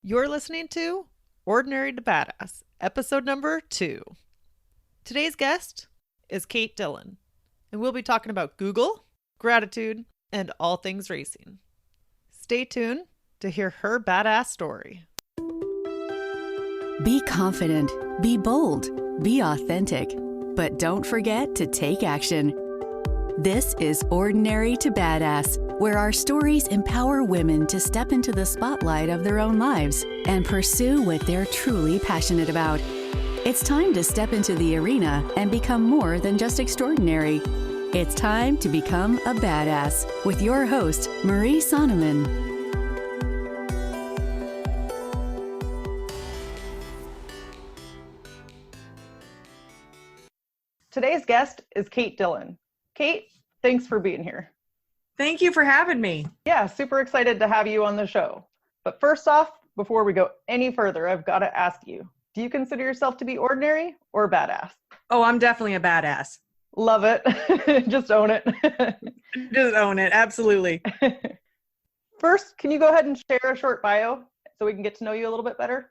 You're listening to Ordinary to Badass, episode number 2. Today's guest is Kate Dillon, and we'll be talking about Google, Grattitude, and all things racing. Stay tuned to hear her badass story. Be confident, be bold, be authentic, but don't forget to take action. This is Ordinary to Badass, where our stories empower women to step into the spotlight of their own lives and pursue what they're truly passionate about. It's time to step into the arena and become more than just extraordinary. It's time to become a badass with your host, Marie Sonneman. Today's guest is Kate Dillon. Kate, thanks for being here. Thank you for having me. Yeah, super excited to have you on the show. But first off, before we go any further, I've got to ask you, do you consider yourself to be ordinary or badass? Oh, I'm definitely a badass. Love it. Just own it. Just own it. Absolutely. First, can you go ahead and share a short bio so we can get to know you a little bit better?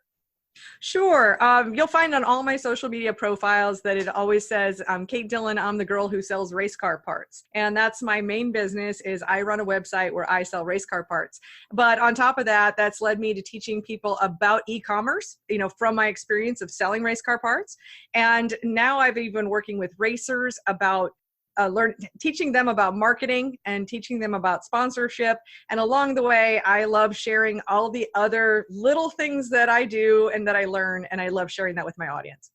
Sure. You'll find on all my social media profiles that it always says, I'm Kate Dillon. I'm the girl who sells race car parts. And that's my main business is I run a website where I sell race car parts. But on top of that, that's led me to teaching people about e-commerce, from my experience of selling race car parts. And now I've even working with racers about teaching them about marketing and teaching them about sponsorship. And along the way, I love sharing all the other little things that I do and that I learn. And I love sharing that with my audience.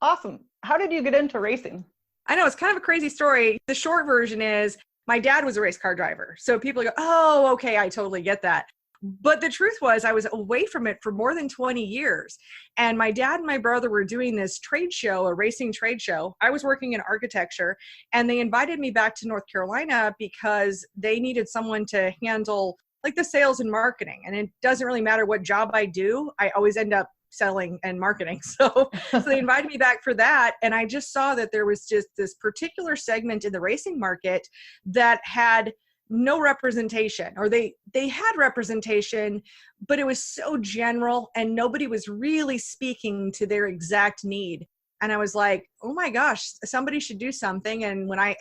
Awesome. How did you get into racing? I know it's kind of a crazy story. The short version is my dad was a race car driver. So people go, oh, okay, I totally get that. But the truth was I was away from it for more than 20 years. And my dad and my brother were doing this trade show, a racing trade show. I was working in architecture and they invited me back to North Carolina because they needed someone to handle like the sales and marketing. And it doesn't really matter what job I do. I always end up selling and marketing. So they invited me back for that. And I just saw that there was just this particular segment in the racing market that had no representation, or they had representation, but it was so general and nobody was really speaking to their exact need. And I was like, oh my gosh, somebody should do something. And when I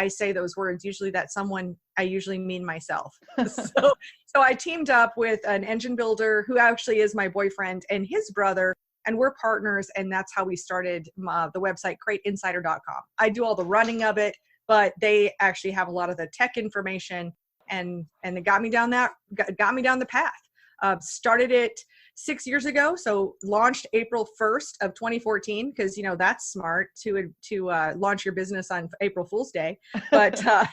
say those words, usually that someone, I usually mean myself. So I teamed up with an engine builder who actually is my boyfriend and his brother, and we're partners. And that's how we started the website, CrateInsider.com. I do all the running of it, but they actually have a lot of the tech information, and it got me down the path. Started it 6 years ago, so launched April 1st of 2014 because that's smart to launch your business on April Fool's Day, but get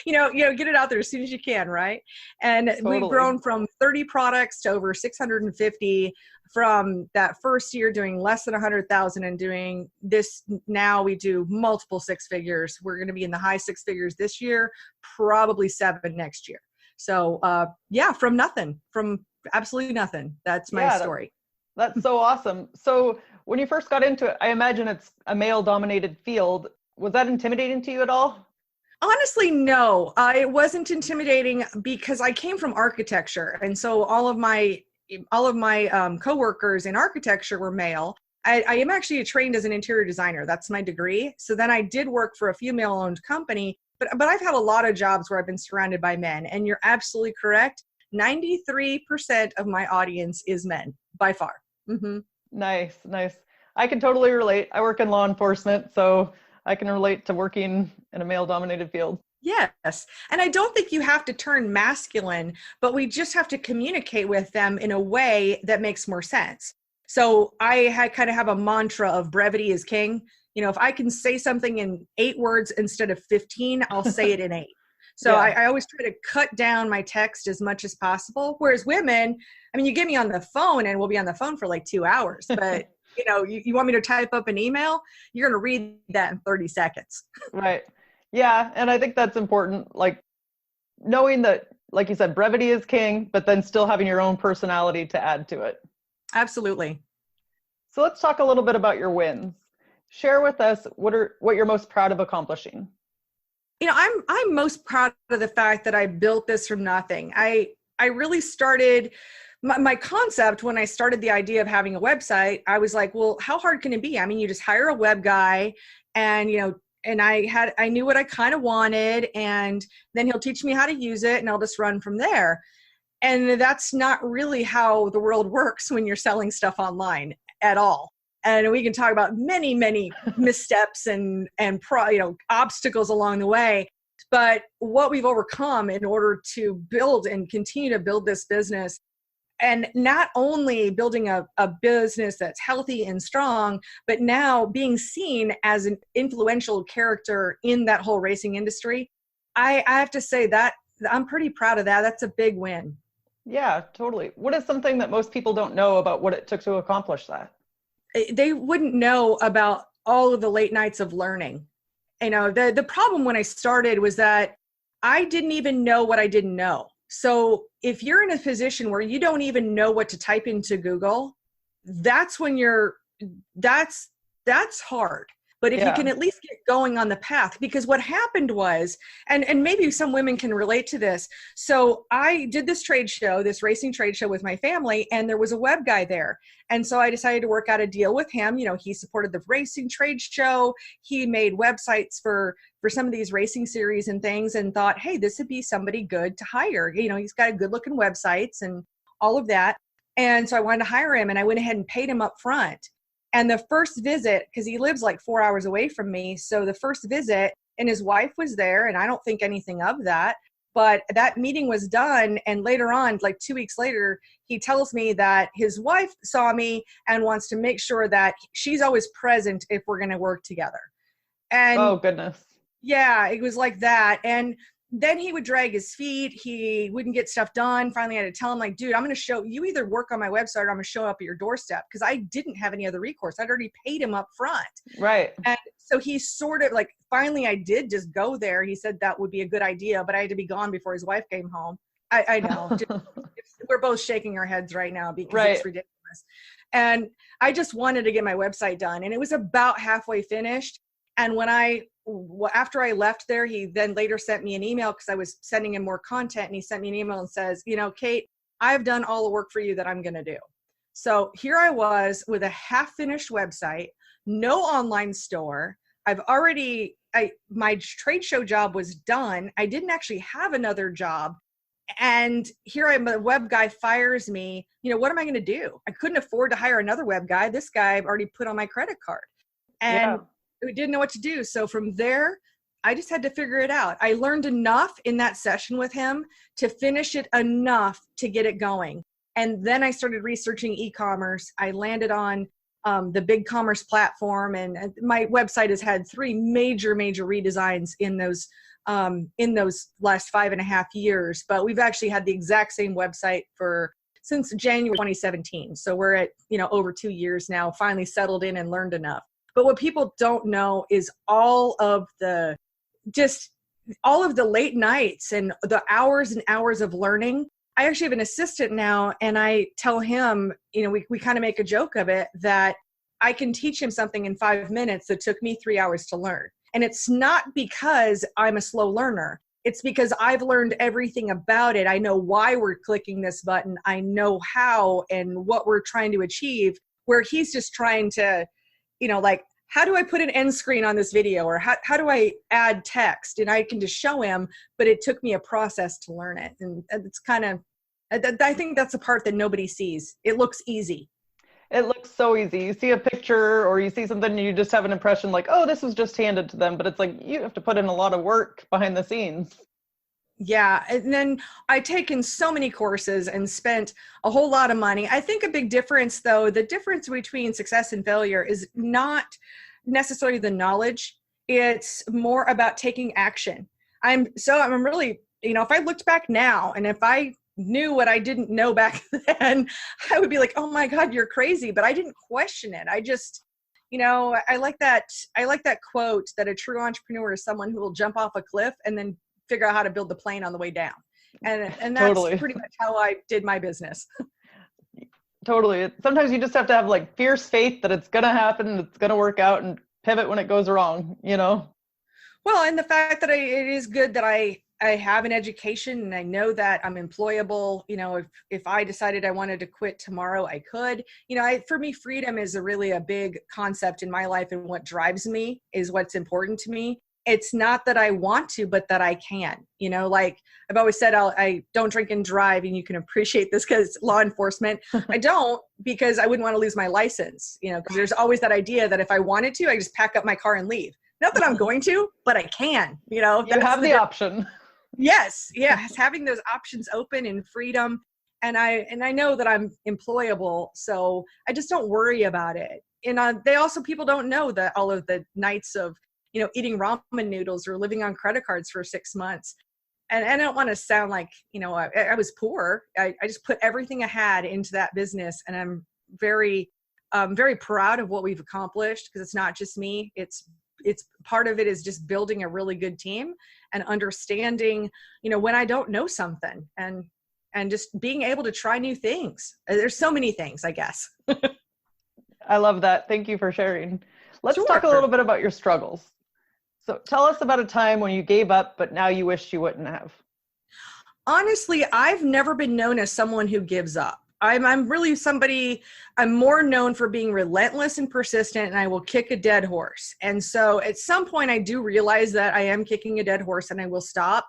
it out there as soon as you can, right? And Totally. We've grown from 30 products to over 650. From that first year doing less than 100,000 and doing this now, we do multiple six figures. We're going to be in the high six figures this year, probably 7 next year. So from absolutely nothing. That's my story. That's so awesome. So when you first got into it, I imagine it's a male dominated field. Was that intimidating to you at all? Honestly, no, it wasn't intimidating because I came from architecture. And so all of my coworkers in architecture were male. I am actually trained as an interior designer. That's my degree. So then I did work for a female-owned company, but I've had a lot of jobs where I've been surrounded by men. And you're absolutely correct. 93% of my audience is men, by far. Mm-hmm. Nice. I can totally relate. I work in law enforcement, so I can relate to working in a male-dominated field. Yes. And I don't think you have to turn masculine, but we just have to communicate with them in a way that makes more sense. So I kind of have a mantra of brevity is king. If I can say something in 8 words instead of 15, I'll say it in 8. So yeah. I always try to cut down my text as much as possible. Whereas women, you get me on the phone and we'll be on the phone for like 2 hours, but you want me to type up an email, you're going to read that in 30 seconds. Right. Yeah. And I think that's important. Like knowing that, like you said, brevity is king, but then still having your own personality to add to it. Absolutely. So let's talk a little bit about your wins. Share with us what you're most proud of accomplishing. I'm most proud of the fact that I built this from nothing. I really started my concept when I started the idea of having a website, I was like, well, how hard can it be? I mean, you just hire a web guy and, and I knew what I kind of wanted, and then he'll teach me how to use it and I'll just run from there. And that's not really how the world works when you're selling stuff online at all. And we can talk about many, many missteps and obstacles along the way. But what we've overcome in order to build and continue to build this business, and not only building a business that's healthy and strong, but now being seen as an influential character in that whole racing industry, I have to say that I'm pretty proud of that. That's a big win. Yeah, totally. What is something that most people don't know about what it took to accomplish that? They wouldn't know about all of the late nights of learning. The problem when I started was that I didn't even know what I didn't know. So if you're in a position where you don't even know what to type into Google, that's when that's hard. But if you can at least get going on the path, because what happened was, and maybe some women can relate to this. So I did this racing trade show with my family, and there was a web guy there. And so I decided to work out a deal with him. He supported the racing trade show. He made websites for some of these racing series and things, and thought, hey, this would be somebody good to hire. He's got good looking websites and all of that. And so I wanted to hire him, and I went ahead and paid him up front. And the first visit, because he lives like 4 hours away from me, so the first visit, and his wife was there, and I don't think anything of that, but that meeting was done, and later on, like 2 weeks later, he tells me that his wife saw me and wants to make sure that she's always present if we're going to work together. And oh, goodness. Yeah, it was like that. And then he would drag his feet. He wouldn't get stuff done. Finally, I had to tell him, like, dude, I'm going to show you, either work on my website or I'm going to show up at your doorstep, because I didn't have any other recourse. I'd already paid him up front. Right. And so he sort of like, finally I did just go there. He said that would be a good idea, but I had to be gone before his wife came home. I know. We're both shaking our heads right now because it's ridiculous. And I just wanted to get my website done, and it was about halfway finished. And after I left there, he then later sent me an email, because I was sending him more content, and he sent me an email and says, Kate, I've done all the work for you that I'm going to do. So here I was with a half-finished website, no online store. My trade show job was done. I didn't actually have another job. And here the web guy fires me. What am I going to do? I couldn't afford to hire another web guy. This guy I've already put on my credit card. And we didn't know what to do. So from there, I just had to figure it out. I learned enough in that session with him to finish it enough to get it going. And then I started researching e-commerce. I landed on the big commerce platform, and my website has had 3 major redesigns in those last 5.5 years. But we've actually had the exact same website since January 2017. So we're at, over 2 years now, finally settled in and learned enough. But what people don't know is all of the late nights and the hours and hours of learning. I actually have an assistant now, and I tell him, we kind of make a joke of it, that I can teach him something in 5 minutes that took me 3 hours to learn. And it's not because I'm a slow learner. It's because I've learned everything about it. I know why we're clicking this button. I know how and what we're trying to achieve, where he's just trying to, how do I put an end screen on this video? Or how do I add text? And I can just show him, but it took me a process to learn it. And it's kind of, I think that's the part that nobody sees. It looks easy. It looks so easy. You see a picture or you see something and you just have an impression like, oh, this was just handed to them. But it's like, you have to put in a lot of work behind the scenes. Yeah. And then I've taken so many courses and spent a whole lot of money. I think a big difference, though, the difference between success and failure is not necessarily the knowledge. It's more about taking action. I'm really, if I looked back now and if I knew what I didn't know back then, I would be like, oh my God, you're crazy. But I didn't question it. I just, I like that quote that a true entrepreneur is someone who will jump off a cliff and then figure out how to build the plane on the way down. And that's totally pretty much how I did my business. Totally. Sometimes you just have to have like fierce faith that it's going to happen, it's going to work out, and pivot when it goes wrong, Well, and the fact that it is good that I have an education and I know that I'm employable. You know, if I decided I wanted to quit tomorrow, I could. You know, for me, freedom is really a big concept in my life, and what drives me is what's important to me. It's not that I want to, but that I can. You know, like I've always said, I don't drink and drive, and you can appreciate this because law enforcement. I don't, because I wouldn't want to lose my license. You know, because there's always that idea that if I wanted to, I just pack up my car and leave. Not that I'm going to, but I can. You know, you have the option. Yes, having those options open and freedom, and I know that I'm employable, so I just don't worry about it. And they also, people don't know that all of the nights of, you know, eating ramen noodles or living on credit cards for 6 months. And I don't want to sound like, you know, I was poor. I just put everything I had into that business, and I'm very proud of what we've accomplished, because it's not just me. It's part of it is just building a really good team and understanding, you know, when I don't know something, and just being able to try new things. There's so many things, I guess. I love that. Thank you for sharing. Let's Sure. talk a little bit about your struggles. So tell us about a time when you gave up, but now you wish you wouldn't have. Honestly, I've never been known as someone who gives up. I'm really somebody, I'm more known for being relentless and persistent, and I will kick a dead horse. And so at some point I do realize that I am kicking a dead horse and I will stop.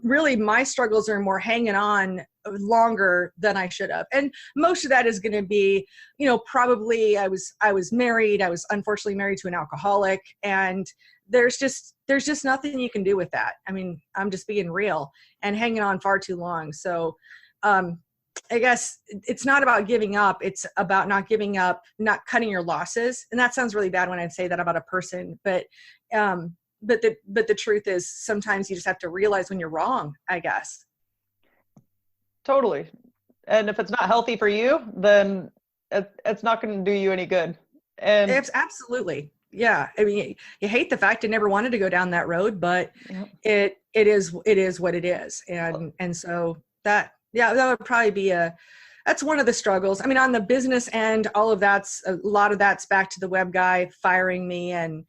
Really, my struggles are more hanging on longer than I should have. And most of that is going to be, you know, probably I was married. I was unfortunately married to an alcoholic, and there's just nothing you can do with that. I mean, I'm just being real, and hanging on far too long. So, I guess it's not about giving up. It's about not giving up, not cutting your losses. And that sounds really bad when I say that about a person, but the truth is sometimes you just have to realize when you're wrong, I guess. Totally. And if it's not healthy for you, then it's not going to do you any good. And It's absolutely. Yeah. I mean, you hate the fact I never wanted to go down that road, but it is what it is. And so that would probably be that's one of the struggles. I mean, on the business end, all of that's, a lot of that's back to the web guy firing me and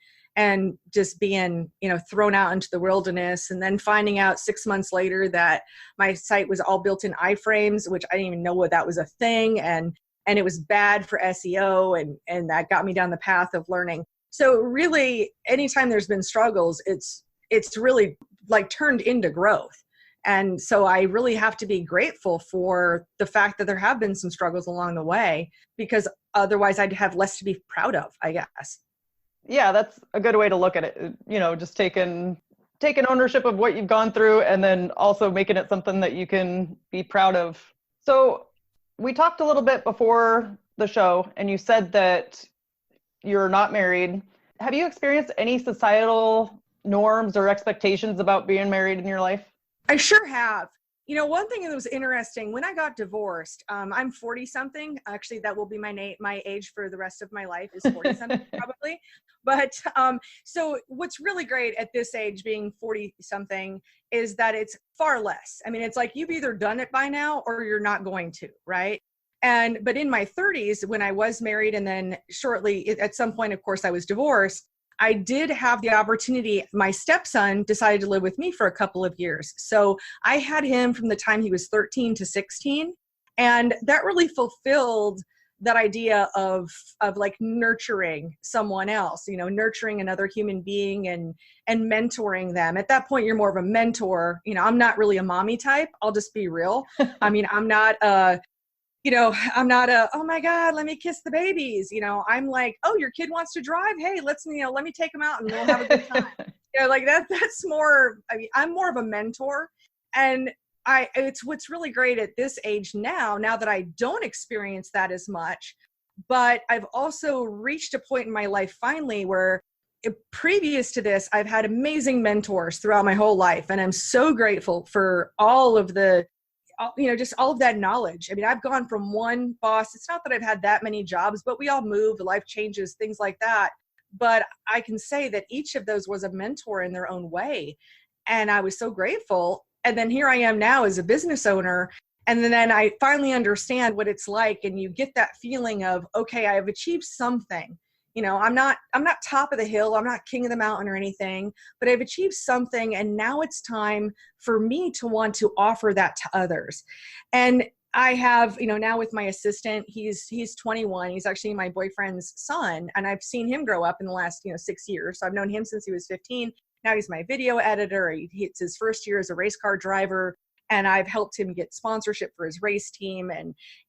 just being, you know, thrown out into the wilderness, and then finding out 6 months later that my site was all built in iframes, which I didn't even know what that was a thing. And it was bad for SEO, and that got me down the path of learning. So really, anytime there's been struggles, it's really like turned into growth. And so I really have to be grateful for the fact that there have been some struggles along the way, because otherwise I'd have less to be proud of, I guess. Yeah, that's a good way to look at it. You know, just taking ownership of what you've gone through, and then also making it something that you can be proud of. So we talked a little bit before the show, and you said that you're not married. Have you experienced any societal norms or expectations about being married in your life? I sure have. You know, one thing that was interesting, when I got divorced, I'm 40 something. Actually, that will be my age for the rest of my life, is 40 something probably. But so what's really great at this age, being 40 something, is that it's far less. I mean, it's like you've either done it by now or you're not going to, right? But in my 30s, when I was married, and then shortly at some point, of course, I was divorced, I did have the opportunity. My stepson decided to live with me for a couple of years. So I had him from the time he was 13 to 16. And that really fulfilled that idea of like nurturing someone else, you know, nurturing another human being and mentoring them. At that point, you're more of a mentor. You know, I'm not really a mommy type. I'll just be real. I mean, I'm not oh my God, let me kiss the babies. You know, I'm like, oh, your kid wants to drive. Hey, let me take them out and we'll have a good time. You know, like that's more, I mean, I'm more of a mentor. And it's what's really great at this age now that I don't experience that as much, but I've also reached a point in my life finally where previous to this, I've had amazing mentors throughout my whole life. And I'm so grateful for all of just all of that knowledge. I mean, I've gone from one boss. It's not that I've had that many jobs, but we all move, life changes, things like that. But I can say that each of those was a mentor in their own way. And I was so grateful. And then here I am now as a business owner. And then I finally understand what it's like. And you get that feeling of, okay, I have achieved something. I'm not top of the hill. I'm not king of the mountain or anything, but I've achieved something. And now it's time for me to want to offer that to others. And I have, now with my assistant, he's 21. He's actually my boyfriend's son. And I've seen him grow up in the last, 6 years. So I've known him since he was 15. Now he's my video editor. It's his first year as a race car driver. And I've helped him get sponsorship for his race team.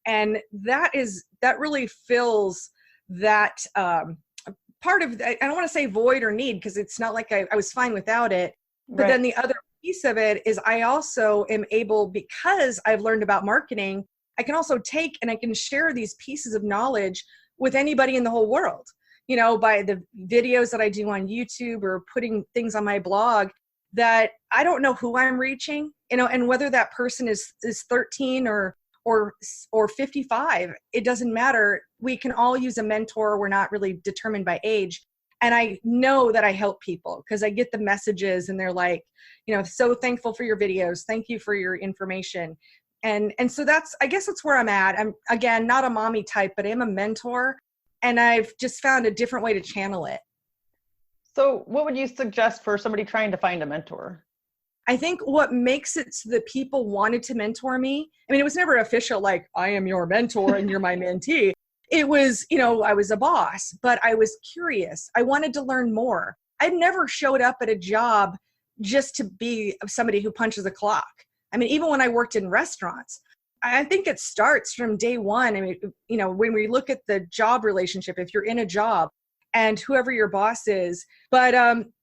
And that really fills that part of, I don't want to say void or need, because it's not like I was fine without it. But Right. then the other piece of it is I also am able, because I've learned about marketing, I can also take and I can share these pieces of knowledge with anybody in the whole world, by the videos that I do on YouTube or putting things on my blog that I don't know who I'm reaching, and whether that person is 13 or 55, it doesn't matter. We can all use a mentor. We're not really determined by age. And I know that I help people because I get the messages and they're like, so thankful for your videos. Thank you for your information. And so I guess that's where I'm at. I'm, again, not a mommy type, but I'm a mentor. And I've just found a different way to channel it. So what would you suggest for somebody trying to find a mentor? I think what makes it so that people wanted to mentor me, it was never official, like, I am your mentor and you're my mentee. It was, I was a boss, but I was curious. I wanted to learn more. I never showed up at a job just to be somebody who punches a clock. Even when I worked in restaurants, I think it starts from day one. When we look at the job relationship, if you're in a job and whoever your boss is, but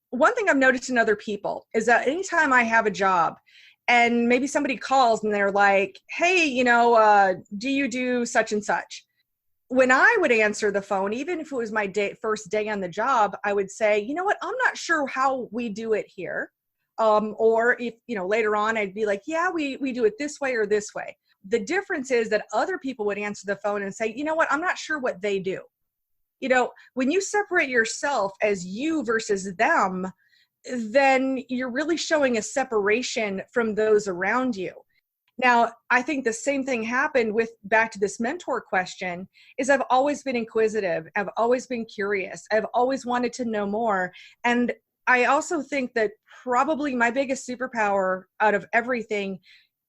one thing I've noticed in other people is that anytime I have a job and maybe somebody calls and they're like, hey, do you do such and such? When I would answer the phone, even if it was my first day on the job, I would say, you know what, I'm not sure how we do it here. Or if, later on, I'd be like, yeah, we do it this way or this way. The difference is that other people would answer the phone and say, you know what, I'm not sure what they do. When you separate yourself as you versus them, then you're really showing a separation from those around you. Now, I think the same thing happened with, back to this mentor question, is I've always been inquisitive. I've always been curious. I've always wanted to know more. And I also think that probably my biggest superpower out of everything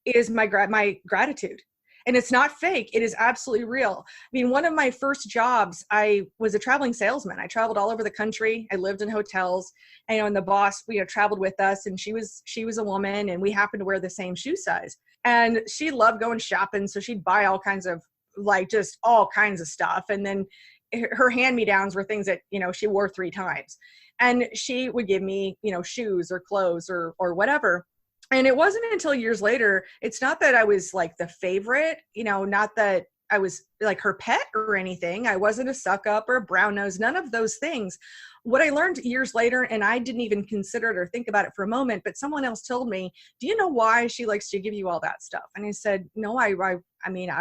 is my gratitude. And it's not fake. It is absolutely real. One of my first jobs, I was a traveling salesman. I traveled all over the country. I lived in hotels, and the boss, traveled with us, and she was a woman, and we happened to wear the same shoe size. And she loved going shopping, so she'd buy all kinds of just all kinds of stuff. And then her hand-me-downs were things that she wore 3 times, and she would give me shoes or clothes or whatever. And it wasn't until years later, it's not that I was like the favorite, not that I was like her pet or anything. I wasn't a suck up or a brown nose, none of those things. What I learned years later, and I didn't even consider it or think about it for a moment, but someone else told me, do you know why she likes to give you all that stuff? And I said, no, I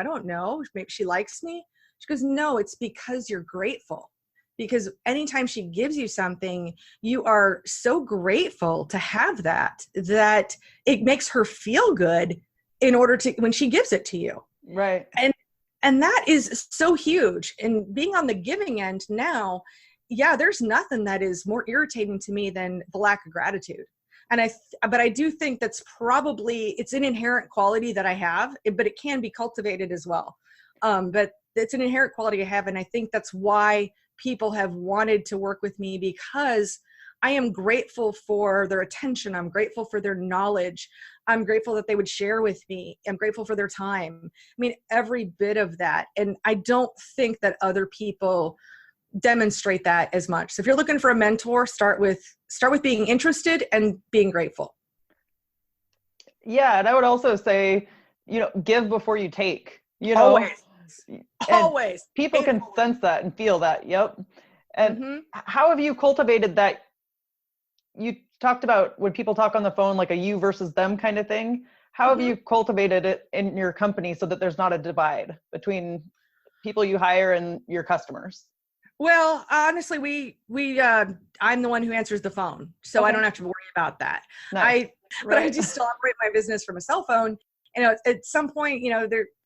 don't know. Maybe she likes me. She goes, no, it's because you're grateful. Because anytime she gives you something, you are so grateful to have that it makes her feel good in order to, when she gives it to you. Right. And that is so huge. And being on the giving end now, yeah, there's nothing that is more irritating to me than the lack of gratitude. But I do think that's probably, it's an inherent quality that I have, but it can be cultivated as well. But it's an inherent quality I have. And I think that's why people have wanted to work with me, because I am grateful for their attention. I'm grateful for their knowledge. I'm grateful that they would share with me. I'm grateful for their time. Every bit of that. And I don't think that other people demonstrate that as much. So if you're looking for a mentor, start with being interested and being grateful. Yeah. And I would also say, give before you take, Always. People can sense that and feel that. Yep. And how have you cultivated that? You talked about when people talk on the phone, like a you versus them kind of thing. How have you cultivated it in your company so that there's not a divide between people you hire and your customers? Well, honestly, I'm the one who answers the phone, so I don't have to worry about that. Nice. But I do still operate my business from a cell phone. at some point,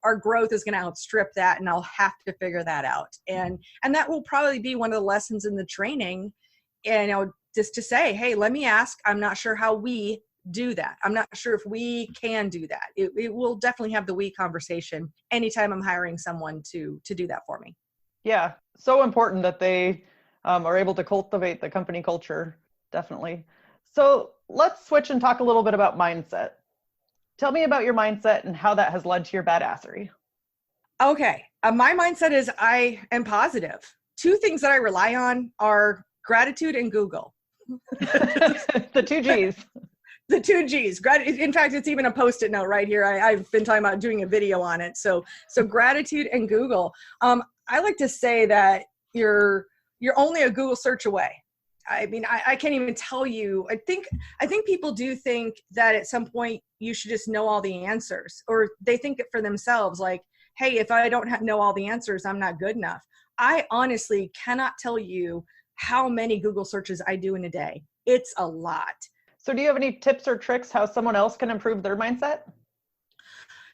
our growth is going to outstrip that, and I'll have to figure that out. And that will probably be one of the lessons in the training, just to say, hey, let me ask. I'm not sure how we do that. I'm not sure if we can do that. It will definitely have the we conversation anytime I'm hiring someone to do that for me. Yeah, so important that they are able to cultivate the company culture, definitely. So let's switch and talk a little bit about mindset. Tell me about your mindset and how that has led to your badassery. Okay, my mindset is I am positive. Two things that I rely on are gratitude and Google. The two G's. The two G's. In fact, it's even a Post-it note right here. I've been talking about doing a video on it. So gratitude and Google. I like to say that you're only a Google search away. I mean, I can't even tell you. I think people do think that at some point you should just know all the answers, or they think it for themselves. Like, hey, if I don't know all the answers, I'm not good enough. I honestly cannot tell you how many Google searches I do in a day. It's a lot. So do you have any tips or tricks how someone else can improve their mindset?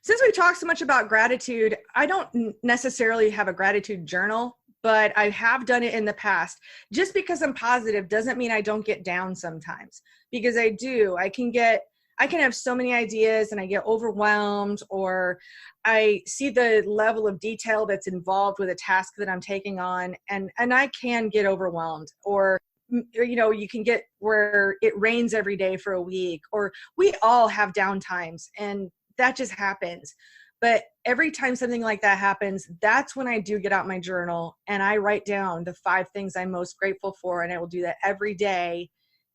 Since we talked so much about gratitude, I don't necessarily have a gratitude journal, but I have done it in the past. Just because I'm positive doesn't mean I don't get down sometimes, because I do. I can have so many ideas and I get overwhelmed, or I see the level of detail that's involved with a task that I'm taking on, and I can get overwhelmed. Or you can get where it rains every day for a week, or we all have down times, and that just happens. But every time something like that happens, that's when I do get out my journal and I write down the 5 things I'm most grateful for. And I will do that every day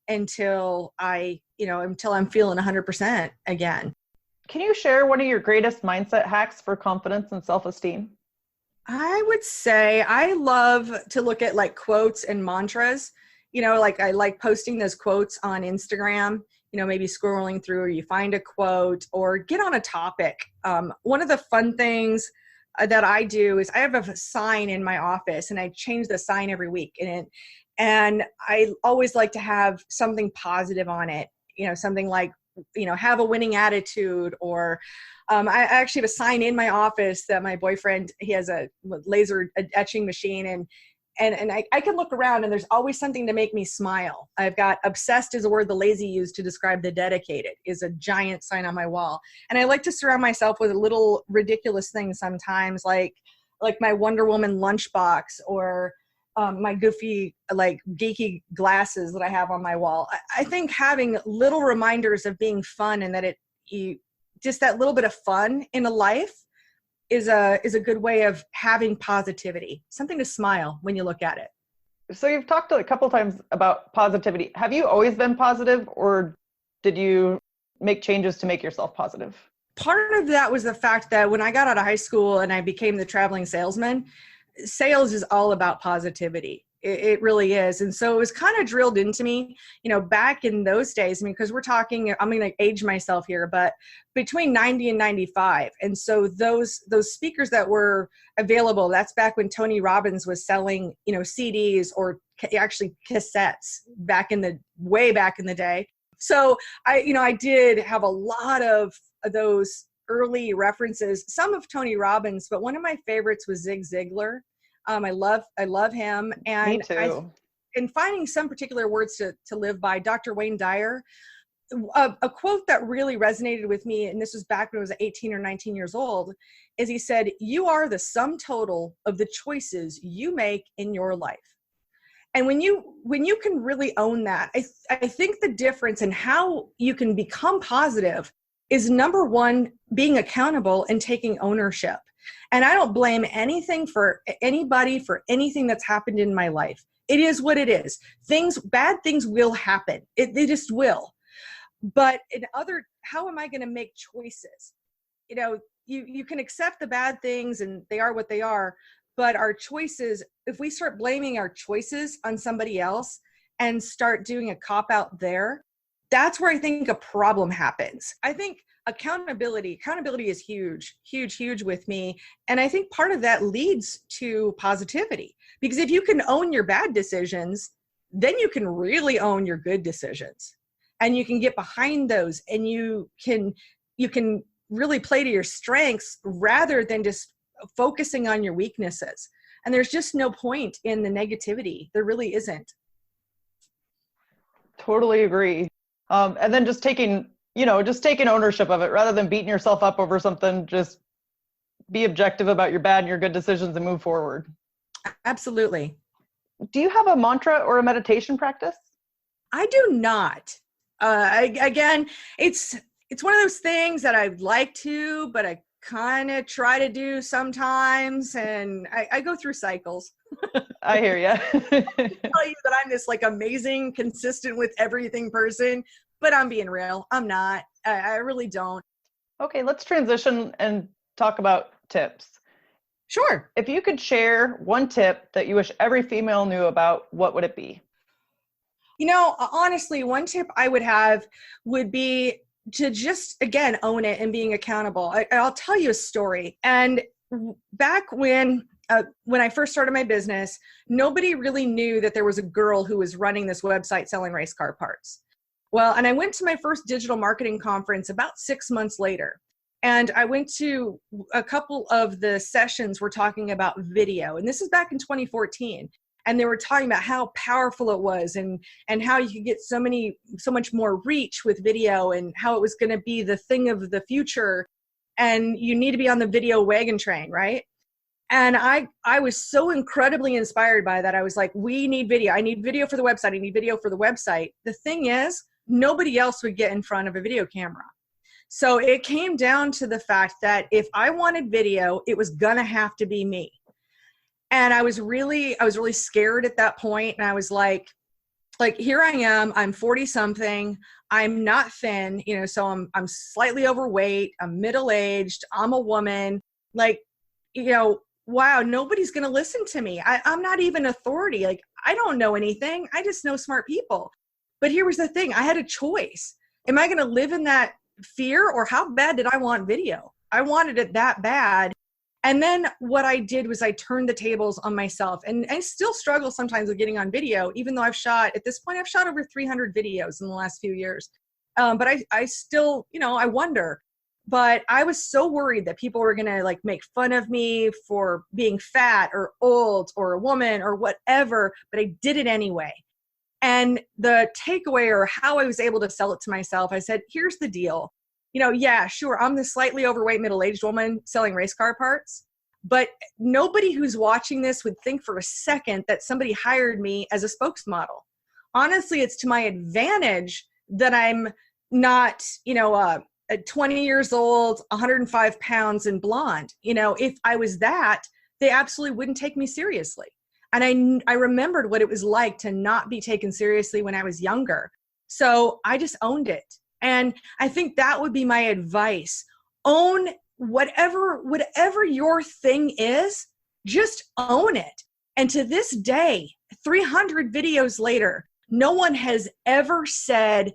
until I'm feeling 100% again. Can you share one of your greatest mindset hacks for confidence and self-esteem? I would say I love to look at like quotes and mantras. Like I like posting those quotes on Instagram, maybe scrolling through, or you find a quote or get on a topic. One of the fun things that I do is I have a sign in my office, and I change the sign every week. And I always like to have something positive on it, something like, have a winning attitude, or I actually have a sign in my office that my boyfriend, he has a laser etching machine, and I can look around and there's always something to make me smile. I've got obsessed is a word the lazy use to describe the dedicated, is a giant sign on my wall. And I like to surround myself with a little ridiculous things sometimes, like my Wonder Woman lunchbox, or my goofy, like geeky glasses that I have on my wall. I think having little reminders of being fun, and that just that little bit of fun in a life is a good way of having positivity, something to smile when you look at it. So you've talked a couple times about positivity. Have you always been positive, or did you make changes to make yourself positive? Part of that was the fact that when I got out of high school and I became the traveling salesman, sales is all about positivity. It really is. And so it was kind of drilled into me, back in those days. I mean, because we're talking, I'm going to age myself here, but between 90 and 95. And so those speakers that were available, that's back when Tony Robbins was selling, CDs, or actually cassettes way back in the day. So I did have a lot of those early references, some of Tony Robbins, but one of my favorites was Zig Ziglar. I love him. And Me too. In finding some particular words to live by, Dr. Wayne Dyer, a quote that really resonated with me, and this was back when I was 18 or 19 years old, is he said, "You are the sum total of the choices you make in your life." And when you can really own that, I think the difference in how you can become positive is, number one, being accountable and taking ownership. And I don't blame anybody for anything that's happened in my life. It is what it is. Bad things will happen. They just will. But how am I going to make choices? You can accept the bad things, and they are what they are. But our choices, if we start blaming our choices on somebody else and start doing a cop-out there, that's where I think a problem happens. I think accountability is huge with me. And I think part of that leads to positivity, because if you can own your bad decisions, then you can really own your good decisions, and you can get behind those, and you can really play to your strengths rather than just focusing on your weaknesses. And there's just no point in the negativity. There really isn't. Totally agree. And then just taking ownership of it rather than beating yourself up over something. Just be objective about your bad and your good decisions and move forward. Absolutely. Do you have a mantra or a meditation practice? I do not. Again, it's one of those things that I'd like to, but I kind of try to do sometimes, and I go through cycles. I hear you. I tell you that I'm this like amazing, consistent with everything person, but I'm being real. I'm not. I really don't. Okay, let's transition and talk about tips. Sure. If you could share one tip that you wish every female knew about, what would it be? Honestly, one tip I would have would be to just, again, own it and being accountable. I'll tell you a story. And back when I first started my business, nobody really knew that there was a girl who was running this website selling race car parts. Well, and I went to my first digital marketing conference about 6 months later. And I went to a couple of the sessions were talking about video. And this is back in 2014. And they were talking about how powerful it was and how you could get so much more reach with video and how it was going to be the thing of the future. And you need to be on the video wagon train, right? And I was so incredibly inspired by that. I was like, we need video. I need video for the website. I need video for the website. The thing is, nobody else would get in front of a video camera. So it came down to the fact that if I wanted video, it was going to have to be me. And I was really scared at that point. And I was like, here I am, I'm 40 something. I'm not thin, so I'm slightly overweight. I'm middle-aged. I'm a woman. Wow, nobody's going to listen to me. I'm not even authority. I don't know anything. I just know smart people. But here was the thing. I had a choice. Am I going to live in that fear, or how bad did I want video? I wanted it that bad. And then what I did was I turned the tables on myself, and I still struggle sometimes with getting on video, even though at this point, I've shot over 300 videos in the last few years. But I still, I wonder, but I was so worried that people were going to make fun of me for being fat or old or a woman or whatever, but I did it anyway. And the takeaway, or how I was able to sell it to myself, I said, here's the deal. Yeah, sure, I'm this slightly overweight middle-aged woman selling race car parts, but nobody who's watching this would think for a second that somebody hired me as a spokesmodel. Honestly, it's to my advantage that I'm not, 20 years old, 105 pounds and blonde. If I was that, they absolutely wouldn't take me seriously. And I remembered what it was like to not be taken seriously when I was younger. So I just owned it. And I think that would be my advice. Own whatever your thing is, just own it. And to this day, 300 videos later, no one has ever said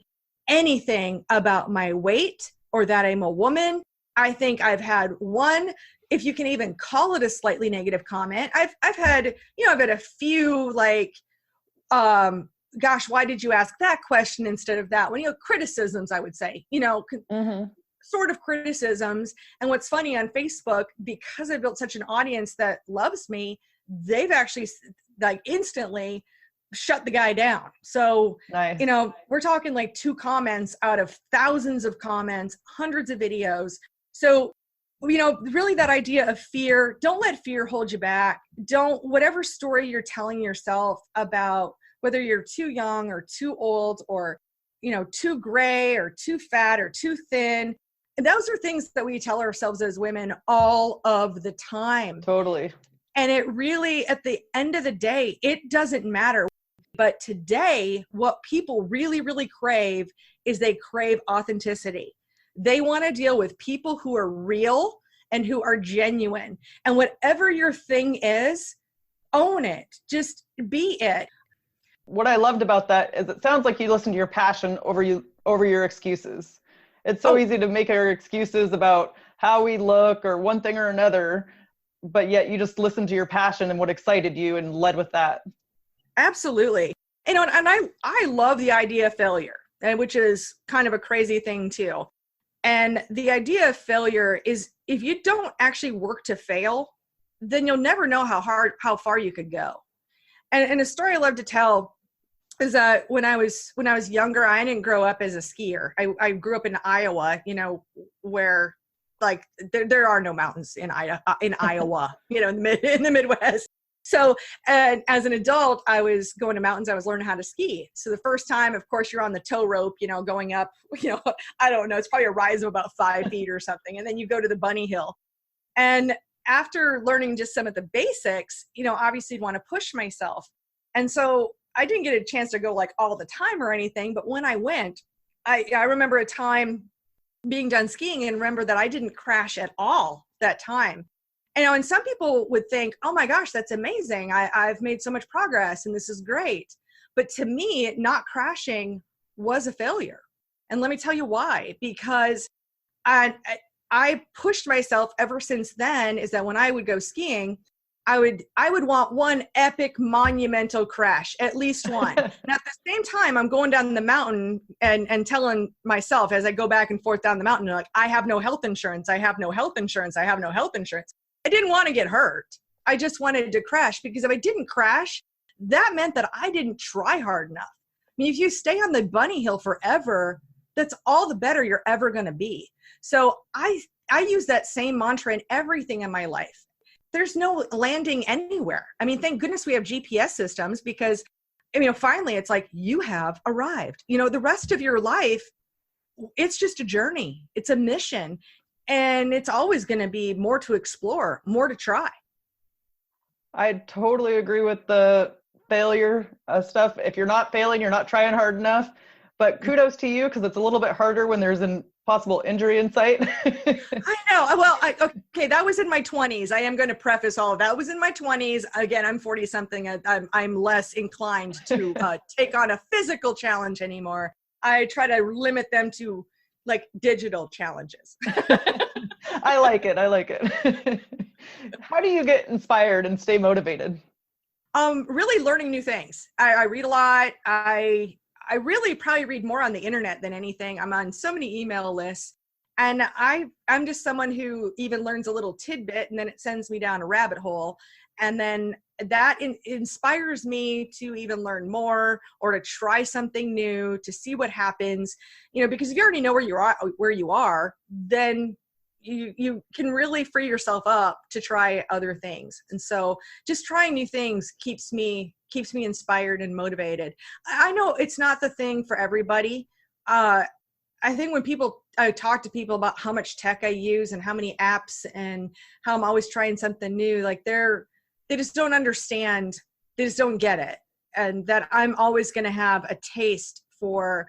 anything about my weight or that I'm a woman. I think I've had one, if you can even call it a slightly negative comment. I've had a few gosh, why did you ask that question instead of that one? Criticisms, I would say, sort of criticisms. And what's funny on Facebook, because I built such an audience that loves me, they've actually instantly shut the guy down. So, nice. We're talking 2 comments out of thousands of comments, hundreds of videos. So, really that idea of fear, don't let fear hold you back. Whatever story you're telling yourself about whether you're too young or too old or, too gray or too fat or too thin. And those are things that we tell ourselves as women all of the time. Totally. And it really, at the end of the day, it doesn't matter. But today, what people really, really crave is they crave authenticity. They want to deal with people who are real and who are genuine. And whatever your thing is, own it. Just be it. What I loved about that is it sounds like you listen to your passion over your excuses. It's so easy to make our excuses about how we look or one thing or another, but yet you just listened to your passion and what excited you and led with that. Absolutely. And I love the idea of failure, which is kind of a crazy thing too. And the idea of failure is if you don't actually work to fail, then you'll never know how far you could go. And a story I love to tell is that when I was younger, I didn't grow up as a skier. I grew up in Iowa, where like there are no mountains in Iowa, in the Midwest. So, and as an adult, I was going to mountains. I was learning how to ski. So the first time, of course, you're on the tow rope, going up, I don't know, it's probably a rise of about 5 feet or something. And then you go to the bunny hill. And after learning just some of the basics, obviously I'd want to push myself. And so I didn't get a chance to go like all the time or anything. But when I went, I remember a time being done skiing and remember that I didn't crash at all that time. And some people would think, oh my gosh, that's amazing. I've made so much progress and this is great. But to me, not crashing was a failure. And let me tell you why. Because I pushed myself ever since then, is that when I would go skiing, I would want one epic monumental crash, at least one. And at the same time, I'm going down the mountain and telling myself as I go back and forth down the mountain, like, I have no health insurance. I have no health insurance. I have no health insurance. I didn't want to get hurt. I just wanted to crash, because if I didn't crash, that meant that I didn't try hard enough. I mean, if you stay on the bunny hill forever, that's all the better you're ever going to be. So I use that same mantra in everything in my life. There's no landing anywhere. I mean, thank goodness we have GPS systems, because, finally it's like you have arrived. The rest of your life, it's just a journey. It's a mission. And it's always going to be more to explore, more to try. I totally agree with the failure stuff. If you're not failing, you're not trying hard enough. But kudos to you, because it's a little bit harder when there's a possible injury in sight. I know. Well, okay, that was in my 20s. I am going to preface all of that. Was in my 20s. Again, I'm 40 something. I'm less inclined to take on a physical challenge anymore. I try to limit them to like digital challenges. I like it. How do you get inspired and stay motivated? Really learning new things. I read a lot. I really probably read more on the internet than anything. I'm on so many email lists, and I'm just someone who even learns a little tidbit and then it sends me down a rabbit hole. And then that inspires me to even learn more or to try something new, to see what happens, because if you already know where you are, then you can really free yourself up to try other things. And so just trying new things keeps me inspired and motivated. I know it's not the thing for everybody. I think when I talk to people about how much tech I use and how many apps and how I'm always trying something new, like they just don't understand. They just don't get it. And that I'm always going to have a taste for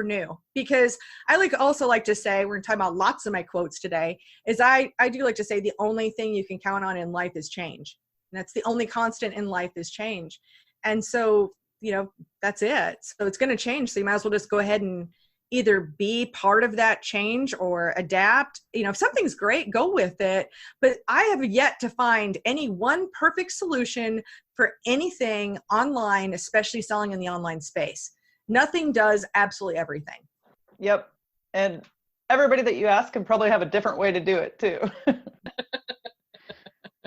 new, because I also like to say, we're going to talk about lots of my quotes today, is I do like to say the only thing you can count on in life is change. And that's the only constant in life is change. And so, that's it. So it's going to change. So you might as well just go ahead and either be part of that change or adapt. If something's great, go with it. But I have yet to find any one perfect solution for anything online, especially selling in the online space. Nothing does absolutely everything. Yep. And everybody that you ask can probably have a different way to do it too.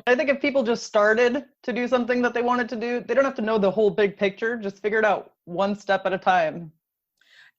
I think if people just started to do something that they wanted to do, they don't have to know the whole big picture. Just figure it out one step at a time.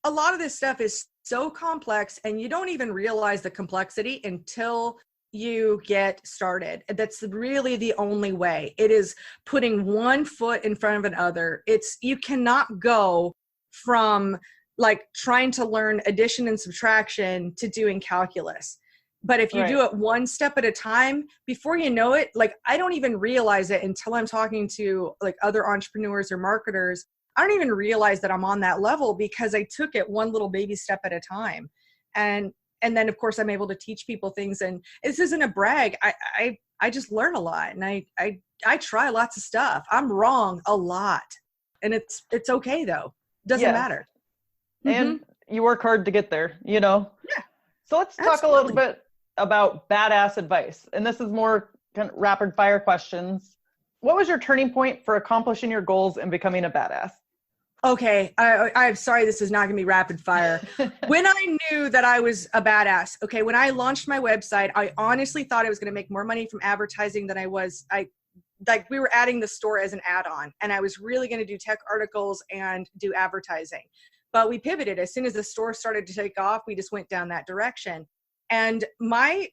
A lot of this stuff is so complex, and you don't even realize the complexity until you get started. That's really the only way. It is putting one foot in front of another. You cannot go from like trying to learn addition and subtraction to doing calculus. But if you do it one step at a time, before you know it, like I don't even realize it until I'm talking to like other entrepreneurs or marketers. I don't even realize that I'm on that level because I took it one little baby step at a time. And then of course I'm able to teach people things, and this isn't a brag. I just learn a lot, and I try lots of stuff. I'm wrong a lot, and it's okay though. Doesn't matter. And you work hard to get there, Yeah. So let's talk Absolutely. a little bit about badass advice. And this is more kind of rapid fire questions. What was your turning point for accomplishing your goals and becoming a badass? Okay, I'm sorry, this is not going to be rapid fire. When I knew that I was a badass, okay, when I launched my website, I honestly thought I was going to make more money from advertising than like we were adding the store as an add-on, and I was really going to do tech articles and do advertising. But we pivoted. As soon as the store started to take off, we just went down that direction. And my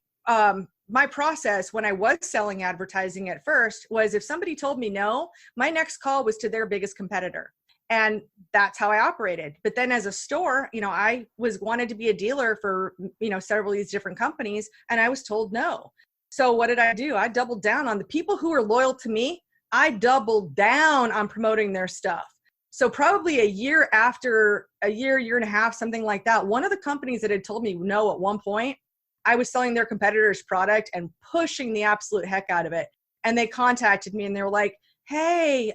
process when I was selling advertising at first was, if somebody told me no, my next call was to their biggest competitor. And that's how I operated. But then as a store, I wanted to be a dealer for, several of these different companies, and I was told no. So what did I do? I doubled down on the people who are loyal to me. I doubled down on promoting their stuff. So probably a year and a half, something like that, one of the companies that had told me no at one point, I was selling their competitor's product and pushing the absolute heck out of it. And they contacted me and they were like, hey,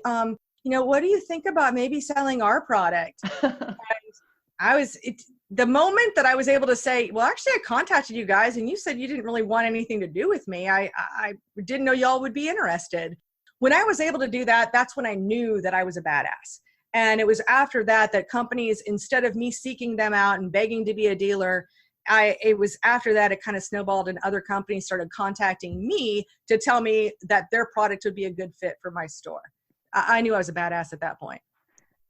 what do you think about maybe selling our product? The moment that I was able to say, well, actually I contacted you guys and you said you didn't really want anything to do with me. I didn't know y'all would be interested. When I was able to do that, that's when I knew that I was a badass. And it was after that companies, instead of me seeking them out and begging to be a dealer, it was after that it kind of snowballed and other companies started contacting me to tell me that their product would be a good fit for my store. I knew I was a badass at that point.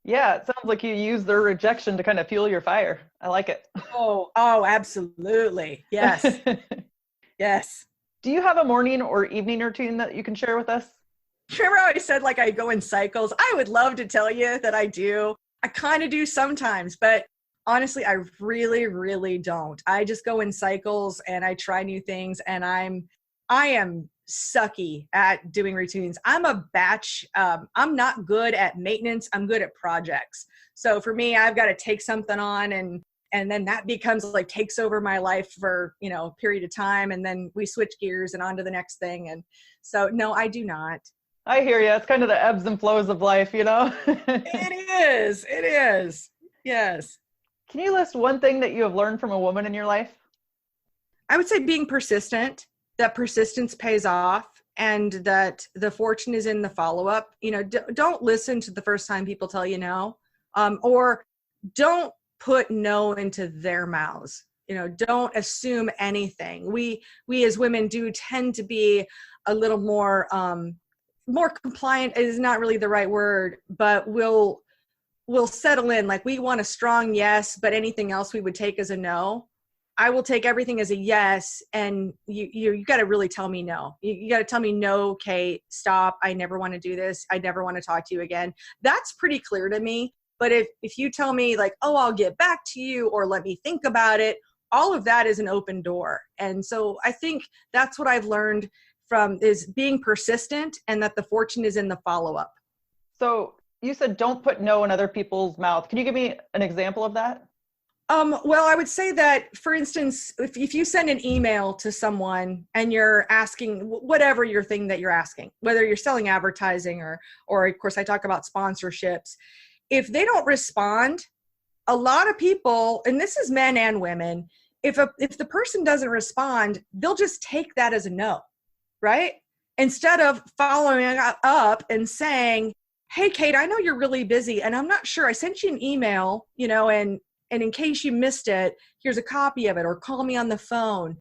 Yeah, it sounds like you use their rejection to kind of fuel your fire. I like it. Oh, absolutely. Yes. Yes. Do you have a morning or evening routine that you can share with us? Remember how I said like I go in cycles? I would love to tell you that I do. I kind of do sometimes, but honestly, I really, really don't. I just go in cycles and I try new things, and I am sucky at doing routines. I'm a batch. I'm not good at maintenance. I'm good at projects. So for me, I've got to take something on and then that becomes like takes over my life for, a period of time. And then we switch gears and on to the next thing. And so, no, I do not. I hear you. It's kind of the ebbs and flows of life, It is. It is. Yes. Can you list one thing that you have learned from a woman in your life? I would say being persistent, that persistence pays off, and that the fortune is in the follow-up. Don't listen to the first time people tell you no, or don't put no into their mouths. Don't assume anything. We as women do tend to be a little more compliant is not really the right word, but we'll settle in. Like, we want a strong yes, but anything else we would take as a no. I will take everything as a yes, and you got to really tell me no. You got to tell me no, Kate, stop. I never want to do this. I never want to talk to you again. That's pretty clear to me. But if you tell me like, oh, I'll get back to you, or let me think about it, all of that is an open door. And so I think that's what I've learned from is being persistent, and that the fortune is in the follow-up. So you said don't put no in other people's mouth. Can you give me an example of that? Well, I would say that, for instance, if you send an email to someone and you're asking whatever your thing that you're asking, whether you're selling advertising or of course I talk about sponsorships, if they don't respond, a lot of people, and this is men and women, if the person doesn't respond, they'll just take that as a no, right? Instead of following up and saying, hey, Kate, I know you're really busy and I'm not sure. I sent you an email, and in case you missed it, here's a copy of it, or call me on the phone,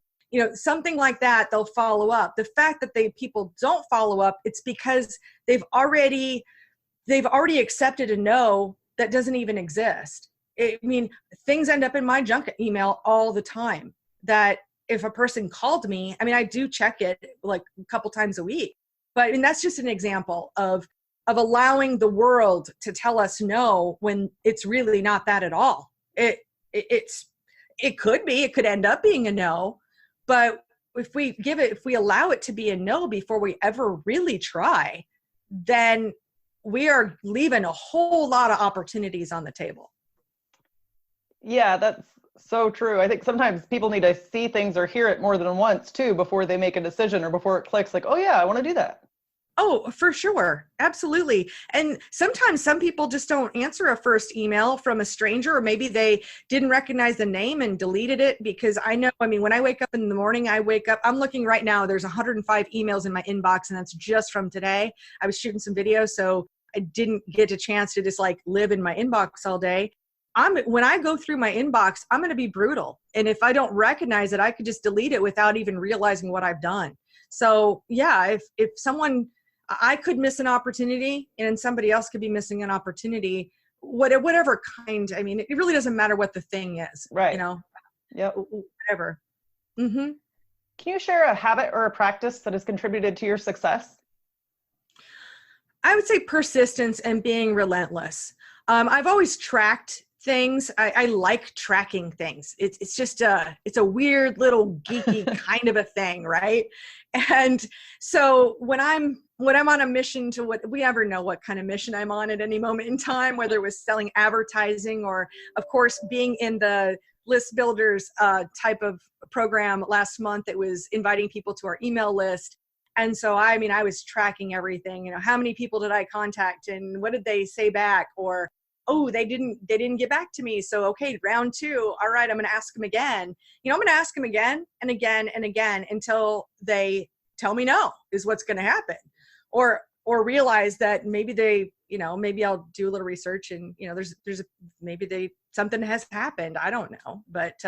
something like that. They'll follow up. The fact that people don't follow up, it's because they've already accepted a no that doesn't even exist. Things end up in my junk email all the time, that if a person called me, I do check it like a couple times a week, but that's just an example of allowing the world to tell us no when it's really not that at all. It could end up being a no, but if we allow it to be a no before we ever really try, then we are leaving a whole lot of opportunities on the table. Yeah, that's so true. I think sometimes people need to see things or hear it more than once too before they make a decision, or before it clicks like, oh yeah, I want to do that. Oh, for sure. Absolutely. And sometimes some people just don't answer a first email from a stranger, or maybe they didn't recognize the name and deleted it. Because I know, when I wake up in the morning, I'm looking right now, there's 105 emails in my inbox, and that's just from today. I was shooting some videos, so I didn't get a chance to just like live in my inbox all day. When I go through my inbox, I'm going to be brutal. And if I don't recognize it, I could just delete it without even realizing what I've done. So yeah, if someone, I could miss an opportunity and somebody else could be missing an opportunity, whatever kind. I mean, it really doesn't matter what the thing is, right? You know, yep, whatever. Mm-hmm. Can you share a habit or a practice that has contributed to your success? I would say persistence and being relentless. I've always tracked things. I like tracking things. It's just it's a weird little geeky kind of a thing, right? And so when I'm on a mission to what we ever know what kind of mission I'm on at any moment in time, whether it was selling advertising or of course being in the list builders type of program last month, it was inviting people to our email list. And so, I mean, I was tracking everything, you know, how many people did I contact and what did they say back? Or, oh, they didn't get back to me. So, okay, round 2. All right, I'm going to ask them again. You know, I'm going to ask them again and again and again until they tell me no is what's going to happen. Or realize that maybe they, you know, maybe I'll do a little research and, you know, maybe something has happened. I don't know. But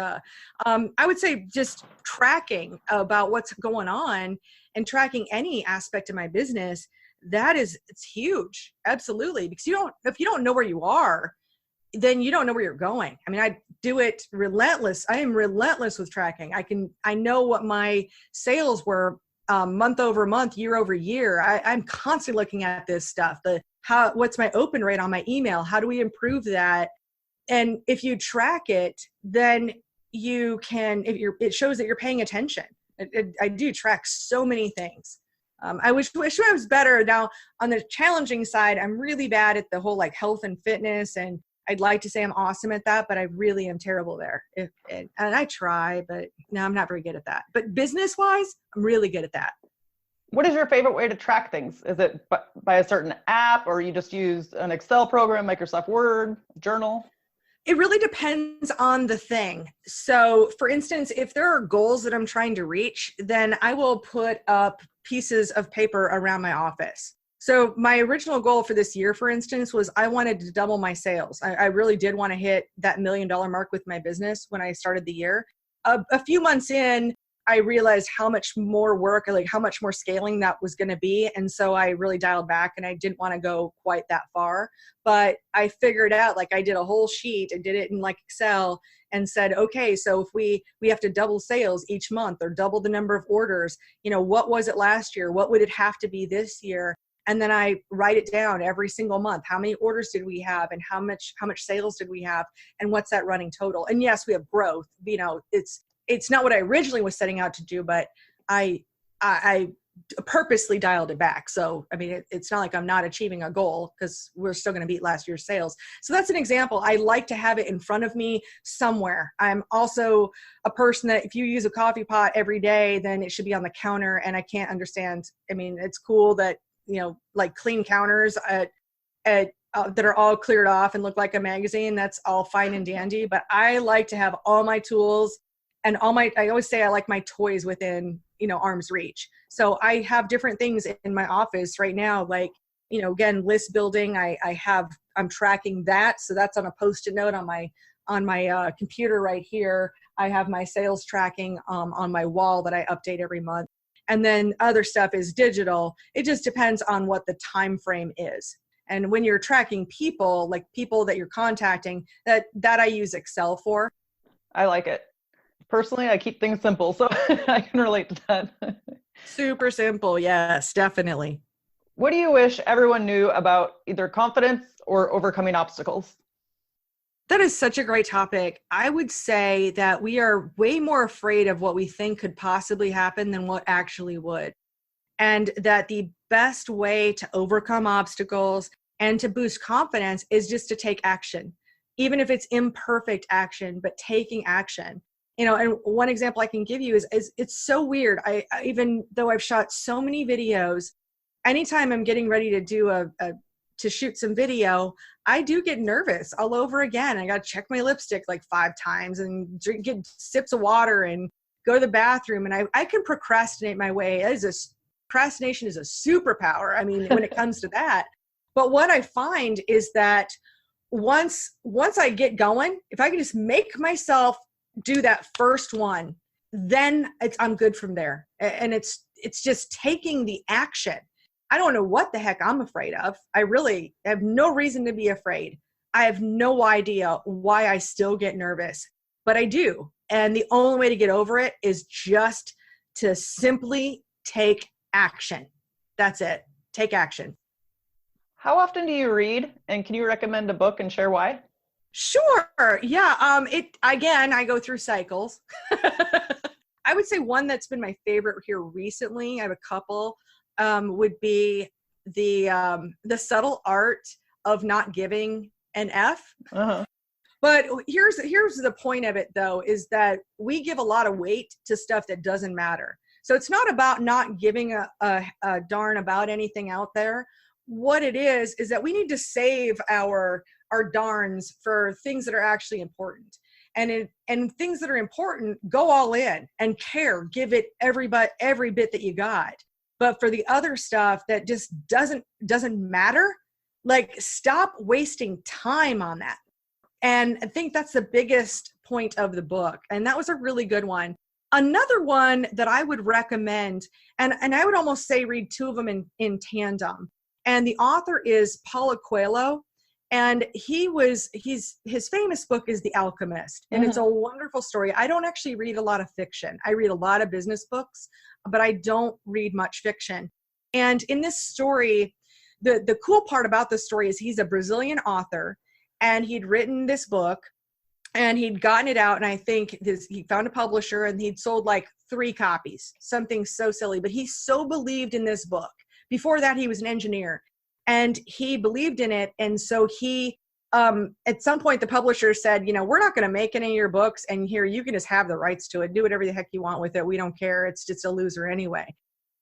I would say just tracking about what's going on and tracking any aspect of my business, it's huge. Absolutely. Because if you don't know where you are, then you don't know where you're going. I mean, I do it relentless. I am relentless with tracking. I know what my sales were month over month, year over year. I'm constantly looking at this stuff. What's my open rate on my email? How do we improve that? And if you track it, then you can, it shows that you're paying attention. I do track so many things. I wish I was better. Now, on the challenging side, I'm really bad at the whole like health and fitness, and I'd like to say I'm awesome at that, but I really am terrible there. And I try, but no, I'm not very good at that. But business-wise, I'm really good at that. What is your favorite way to track things? Is it by a certain app, or you just use an Excel program, Microsoft Word, journal? It really depends on the thing. So for instance, if there are goals that I'm trying to reach, then I will put up pieces of paper around my office. So my original goal for this year, for instance, was I wanted to double my sales. I really did want to hit that $1 million mark with my business when I started the year. A few months in, I realized how much more work, like how much more scaling that was going to be. And so I really dialed back and I didn't want to go quite that far. But I figured out, like I did a whole sheet. I did it in like Excel and said, okay, so if we have to double sales each month or double the number of orders, you know, what was it last year? What would it have to be this year? And then I write it down every single month. How many orders did we have and how much sales did we have? And what's that running total? And yes, we have growth. You know, it's not what I originally was setting out to do, but I purposely dialed it back. So, I mean, it's not like I'm not achieving a goal because we're still going to beat last year's sales. So that's an example. I like to have it in front of me somewhere. I'm also a person that if you use a coffee pot every day, then it should be on the counter. And I can't understand. I mean, it's cool that, you know, like clean counters that are all cleared off and look like a magazine. That's all fine and dandy. But I like to have all my tools and I always say I like my toys within, you know, arm's reach. So I have different things in my office right now, like, you know, again, list building. I'm tracking that. So that's on a Post-it note on my computer right here. I have my sales tracking on my wall that I update every month. And then other stuff is digital. It just depends on what the time frame is. And when you're tracking people, like people that you're contacting, that I use Excel for. I like it. Personally, I keep things simple, so I can relate to that. Super simple. Yes, definitely. What do you wish everyone knew about either confidence or overcoming obstacles? That is such a great topic. I would say that we are way more afraid of what we think could possibly happen than what actually would. And that the best way to overcome obstacles and to boost confidence is just to take action, even if it's imperfect action, but taking action. You know, and one example I can give you is it's so weird. I even though I've shot so many videos, anytime I'm getting ready to do to shoot some video, I do get nervous all over again. I got to check my lipstick like 5 times and get sips of water and go to the bathroom. And I can procrastinate my way. Procrastination is a superpower. I mean, when it comes to that. But what I find is that once I get going, if I can just make myself do that first one, then I'm good from there. And it's just taking the action. I don't know what the heck I'm afraid of. I really have no reason to be afraid. I have no idea why I still get nervous, but I do. And the only way to get over it is just to simply take action. That's it. Take action. How often do you read? And can you recommend a book and share why? Sure. Yeah. I go through cycles. I would say one that's been my favorite here recently, I have a couple, would be the subtle art of not giving an F. Uh-huh. But here's the point of it, though, is that we give a lot of weight to stuff that doesn't matter. So it's not about not giving a darn about anything out there. What it is that we need to save our darns for things that are actually important. And things that are important, go all in and care, give it every bit that you got. But for the other stuff that just doesn't matter, like, stop wasting time on that. And I think that's the biggest point of the book. And that was a really good one. Another one that I would recommend, and I would almost say read two of them in tandem. And the author is Paulo Coelho. And his famous book is The Alchemist. And it's a wonderful story. I don't actually read a lot of fiction. I read a lot of business books, but I don't read much fiction. And in this story, the cool part about this story is he's a Brazilian author, and he'd written this book and he'd gotten it out. And I think he found a publisher and he'd sold like 3 copies, something so silly, but he so believed in this book. Before that, he was an engineer. And he believed in it. And so he, at some point, the publisher said, we're not going to make any of your books. And here, you can just have the rights to it. Do whatever the heck you want with it. We don't care. It's just a loser anyway.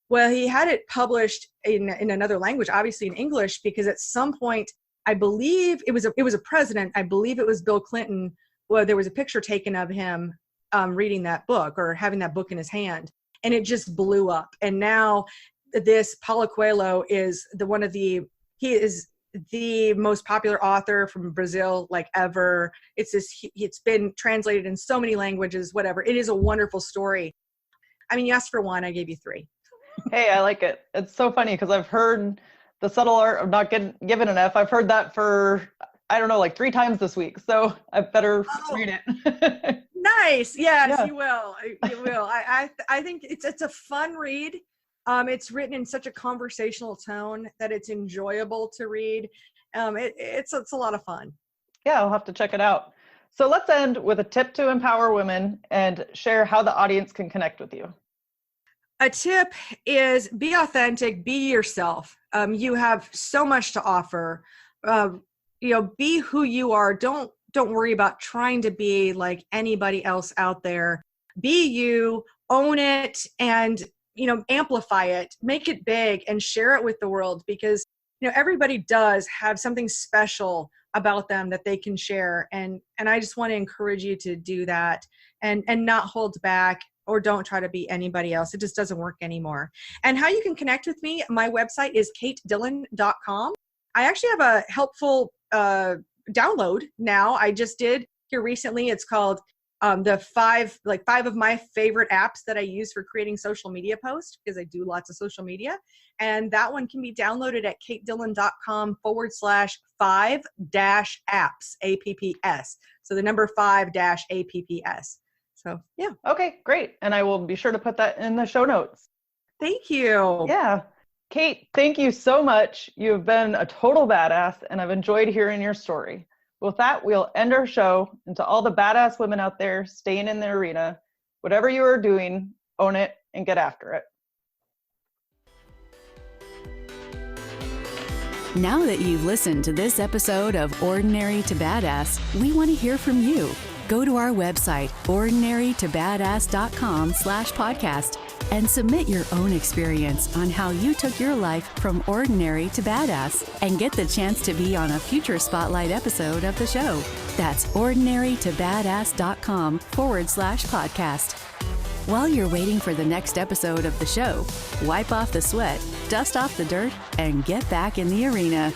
Well, he had it published in another language, obviously in English, because at some point, I believe it was a president. I believe it was Bill Clinton. Well, there was a picture taken of him reading that book or having that book in his hand. And it just blew up. And now this Paulo Coelho is he is the most popular author from Brazil, like, ever. It's been translated in so many languages, whatever. It is a wonderful story. I mean, you asked for one, I gave you 3. Hey, I like it. It's so funny because I've heard the subtle art of not given an F. I've heard that for, I don't know, like 3 times this week. So I better read it. Nice. Yes, yeah. You will. You will. I think it's a fun read. It's written in such a conversational tone that it's enjoyable to read. It's a lot of fun. Yeah, I'll have to check it out. So let's end with a tip to empower women and share how the audience can connect with you. A tip is be authentic, be yourself. You have so much to offer. Be who you are. Don't worry about trying to be like anybody else out there. Be you, own it, and amplify it, make it big, and share it with the world, because everybody does have something special about them that they can share. And I just want to encourage you to do that and not hold back, or don't try to be anybody else. It just doesn't work anymore. And how you can connect with me, my website is katedillon.com. I actually have a helpful download now. I just did here recently. It's called the 5 of my favorite apps that I use for creating social media posts, because I do lots of social media. And that one can be downloaded at katedillon.com/5-apps, APPS. So the number 5-APPS. So, yeah. Okay, great. And I will be sure to put that in the show notes. Thank you. Yeah. Kate, thank you so much. You've been a total badass, and I've enjoyed hearing your story. With that, we'll end our show. And to all the badass women out there staying in the arena, whatever you are doing, own it and get after it. Now that you've listened to this episode of Ordinary to Badass, we want to hear from you. Go to our website, ordinarytobadass.com/podcast, and submit your own experience on how you took your life from ordinary to badass, and get the chance to be on a future spotlight episode of the show. That's ordinarytobadass.com/podcast. While you're waiting for the next episode of the show, wipe off the sweat, dust off the dirt, and get back in the arena.